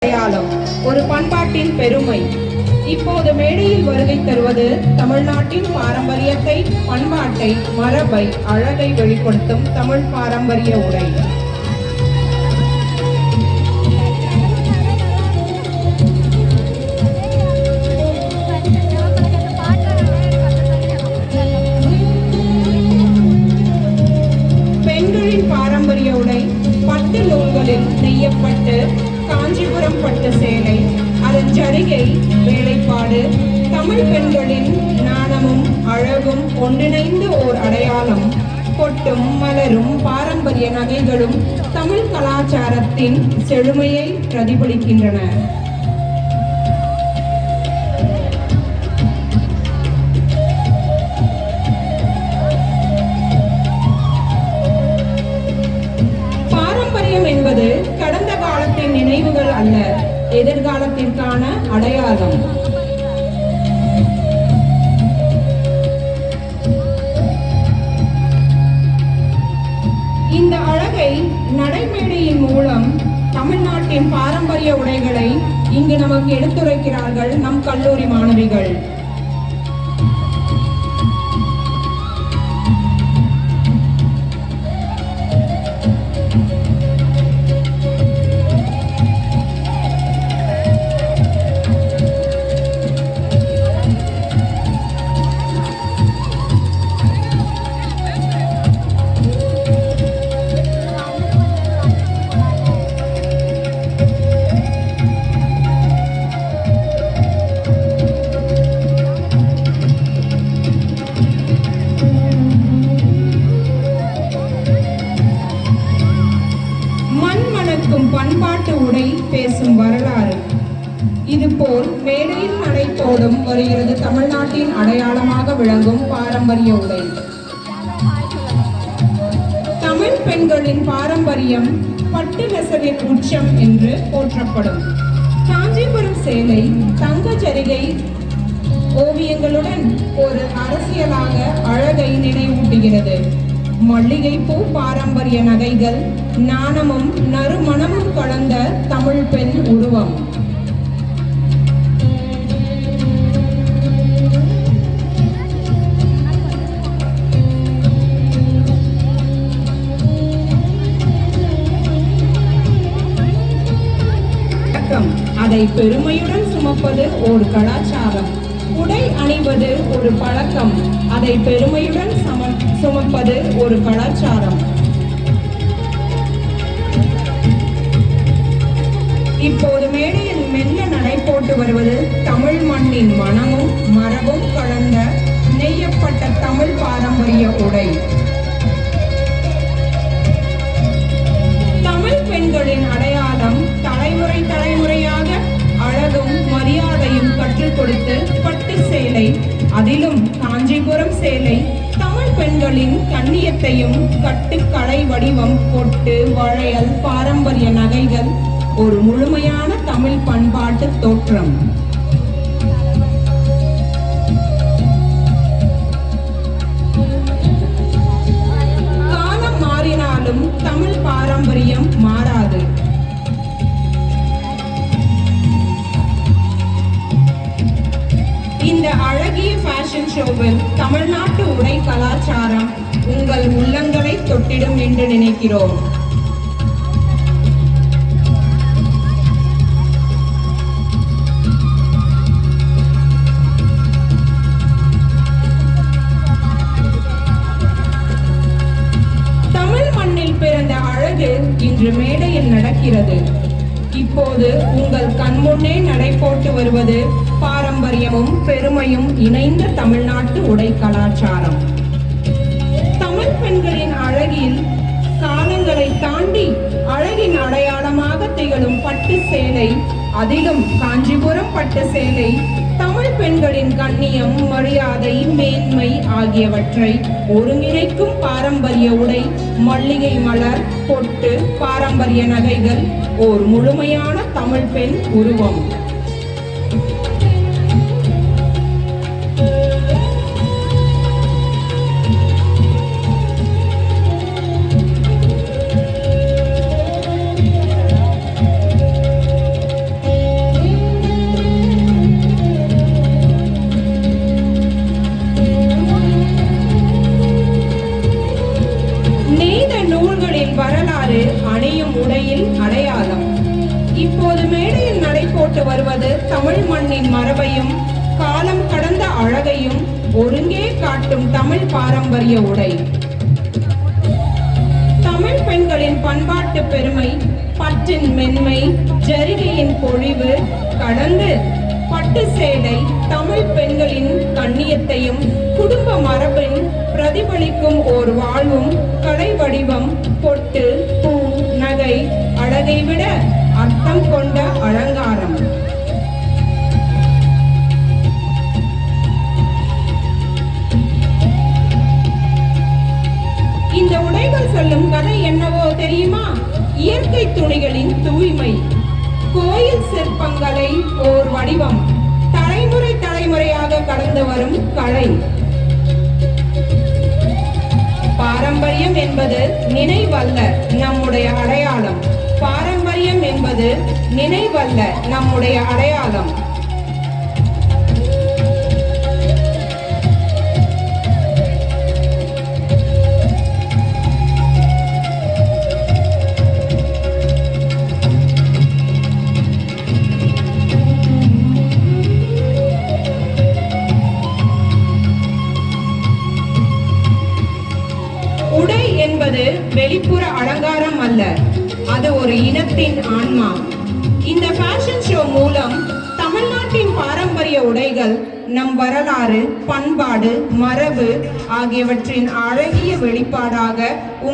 அடையாளம், ஒரு பண்பாட்டின் பெருமை. இப்போது மேடையில் வருகை தருவது தமிழ்நாட்டின் பாரம்பரியத்தை, பண்பாட்டை, மரபை, அழகை வெளிப்படுத்தும் தமிழ் பாரம்பரிய உடை. பெண்களின் பாரம்பரிய உடை பட்டு நூல்களில் நெய்யப்பட்டு காஞ்சிபுரம் பட்டு சேலை, அதன் ஜரிகை வேலைப்பாடு தமிழ் பெண்களின் நாணமும் அழகும் ஒன்றிணைந்து ஓர் அடையாளம். பொட்டும் மலரும் பாரம்பரிய நகைகளும் தமிழ் கலாச்சாரத்தின் செழுமையை பிரதிபலிக்கின்றன. பாரம்பரியம் என்பது கடந்த காலத்தின் நினைவுகள் அல்ல, எதிர்காலத்திற்கான அடையாளம். இந்த அழகை நடைமேடையின் மூலம் தமிழ்நாட்டின் பாரம்பரிய உடைகளை இங்கு நமக்கு எடுத்துரைக்கிறார்கள் நம் கல்லூரி மாணவிகள். பண்பாட்டு உடை பேசும் வரலாறு. இதுபோல் மேடையில் நடைபோடும் வருகிறது தமிழ்நாட்டின் அடையாளமாக விளங்கும் பாரம்பரிய உடை. தமிழ் பெண்களின் பாரம்பரியம் பட்டு நெசவின் உச்சம் என்று போற்றப்படும். காஞ்சிபுரம் சேலை தங்க ஜரிகை ஓவியங்களுடன் ஒரு அரசியலாக அழகை நினைவூட்டுகிறது. மல்லிகைப்பூ பாரம்பரிய நகைகள் நாணமும் நறுமணமும் கலந்த தமிழ் பெண் உருவம். அதை பெருமையுடன் சுமப்பது ஒரு கலாச்சாரம். உடை அணிவது ஒரு பழக்கம், அதை பெருமையுடன் சுமப்பது ஒரு கலாச்சாரம். இப்போது மேடையில் மெல்ல நடை போட்டு வருவது தமிழ் மண்ணின் மனமும் மரபும் கலந்த நெய்யப்பட்ட தமிழ் பாரம்பரிய உடை. தமிழ் பெண்களின் அடையாளம் தலைமுறை தலைமுறையாக அழகும் மரியாதையும் கற்றுக் கொடுத்து பட்டு சேலை, அதிலும் காஞ்சிபுரம் சேலை தமிழ் பெண்களின் கண்ணியத்தையும் கட்டுக்கலை வடிவம், பொட்டு வளையல் பாரம்பரிய நகைகள் ஒரு முழுமையான தமிழ் பண்பாட்டு தோற்றம். காலம் மாறினாலும் தமிழ் பாரம்பரியம் மாறாது. இந்த அழகிய ஃபேஷன் ஷோவில் தமிழ்நாட்டு உடை கலாச்சாரம் உங்கள் உள்ளங்களை தொட்டிடும் என்று நினைக்கிறோம். தமிழ் மண்ணில் பிறந்த அழகு இன்று மேடையில் நடக்கிறது. இப்போது உங்கள் கண்முன்னே நடை போட்டு வருவது பாரம்பரியமும் பெருமையும் இணைந்த தமிழ்நாட்டு உடை கலாச்சாரம். தமிழ் பெண்களின் அழகில் காலங்களை தாண்டி அழகின் அடையாளமாக திகழும் பட்டு சேலை, அதிலும் காஞ்சிபுரம் பட்டு சேலை தமிழ் பெண்களின் கண்ணியம், மரியாதை, மேன்மை ஆகியவற்றை ஒருங்கிணைக்கும் பாரம்பரிய உடை. மல்லிகை மலர், பொட்டு, பாரம்பரிய நகைகள் ஓர் முழுமையான தமிழ் பெண் உருவம். இப்போது மேடையில் நடை போட்டு வருவது தமிழ் மண்ணின் மரபையும் காலம் கடந்த அழகையும் ஒருங்கே காட்டும் தமிழ் பாரம்பரிய உடை. தமிழ் பெண்களின் பண்பாட்டு பெருமை, பட்டின் மென்மை, ஜரிகையின் பொழிவு கடந்து பட்டு சேலை தமிழ் பெண்களின் கண்ணியத்தையும் குடும்ப மரபின் பிரதிபலிக்கும் ஓர் வாழ்வும் கலை வடிவம், பொட்டு பூ நகை அழகை விட அர்த்தம் கொண்ட அலங்காரம். இந்த உடைகள் சொல்லும் கதை என்னவோ தெரியுமா? இயற்கை துணிகளின் தூய்மை, கோயில் சிற்பங்களை ஓர் வடிவம், தலைமுறை தலைமுறையாக கடந்து வரும் கலை. பாரம்பரியம் என்பது நினைவல்ல, நம்முடைய அடையாளம். பாரம்பரியம் என்பது நினைவல்ல, நம்முடைய அடையாளம். உடை என்பது வெளிப்புற அலங்காரம் அல்ல, அது ஒரு இனத்தின் ஆன்மா. இந்த ஃபேஷன் ஷோ மூலம் தமிழ்நாட்டின் பாரம்பரிய உடைகள் நம் வரலாறு, பண்பாடு, மரபு ஆகியவற்றின் அழகிய வெளிப்பாடாக